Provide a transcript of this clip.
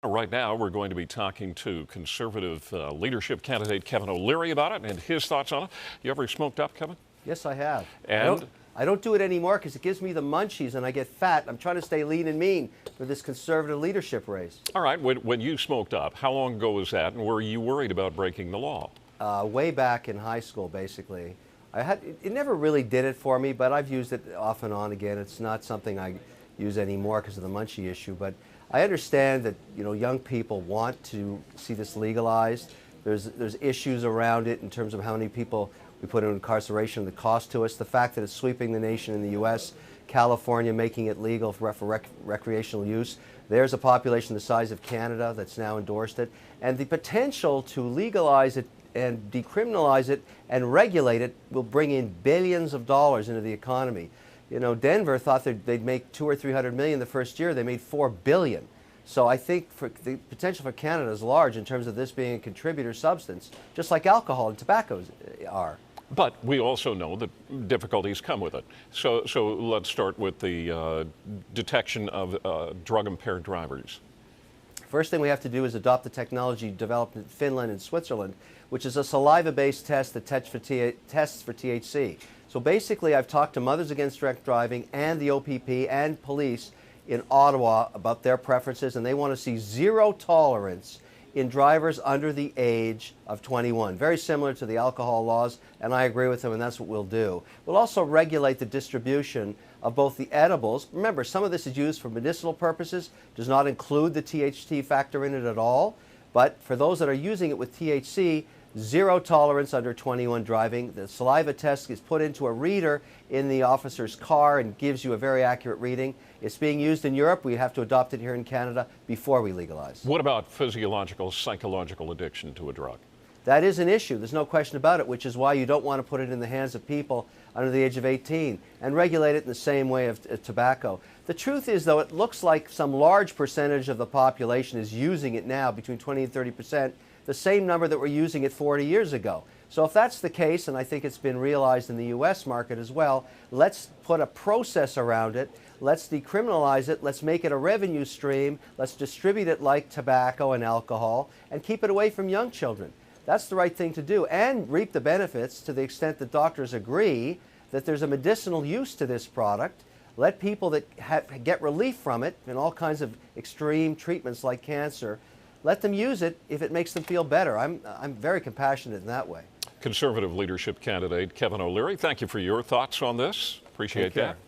Right now, we're going to be talking to conservative leadership candidate Kevin O'Leary about it and his thoughts on it. You ever smoked up, Kevin? Yes, I have. And I don't do it anymore because it gives me the munchies and I get fat. I'm trying to stay lean and mean for this conservative leadership race. all right, when you smoked up, how long ago was that, and were you worried about breaking the law? Way back in high school, basically. It never really did it for me, but I've used it off and on again. It's not something I use anymore because of the munchie issue. But I understand that young people want to see this legalized. There's issues around it in terms of how many people we put in incarceration, the cost to us, the fact that it's sweeping the nation in the U.S., California making it legal for recreational use. There's a population the size of Canada that's now endorsed it, and the potential to legalize it and decriminalize it and regulate it will bring in billions of dollars into the economy. Denver thought they'd make $200 or $300 million the first year. They made $4 billion. So I think the potential for Canada is large in terms of this being a contributor substance, just like alcohol and tobacco are. But we also know that difficulties come with it. So let's start with the detection of drug-impaired drivers. First thing we have to do is adopt the technology developed in Finland and Switzerland, which is a saliva-based test that tests for THC. So basically, I've talked to Mothers Against Drunk Driving and the OPP and police in Ottawa about their preferences, and they want to see zero tolerance in drivers under the age of 21. Very similar to the alcohol laws, and I agree with them, and that's what we'll do. We'll also regulate the distribution of both the edibles. Remember, some of this is used for medicinal purposes, does not include the THC factor in it at all, but for those that are using it with THC, zero tolerance under 21 driving. The saliva test is put into a reader in the officer's car and gives you a very accurate reading. It's being used in Europe. We have to adopt it here in Canada before we legalize. What about physiological, psychological addiction to a drug? That is an issue. There's no question about it, which is why you don't want to put it in the hands of people under the age of 18 and regulate it in the same way of tobacco. The truth is, though, it looks like some large percentage of the population is using it now, between 20 and 30%, the same number that were using it 40 years ago. So if that's the case, and I think it's been realized in the U.S. market as well, let's put a process around it. Let's decriminalize it. Let's make it a revenue stream. Let's distribute it like tobacco and alcohol and keep it away from young children. That's the right thing to do, and reap the benefits to the extent that doctors agree that there's a medicinal use to this product. Let people that get relief from it in all kinds of extreme treatments like cancer, let them use it if it makes them feel better. I'm very compassionate in that way. Conservative leadership candidate Kevin O'Leary, thank you for your thoughts on this. Appreciate that.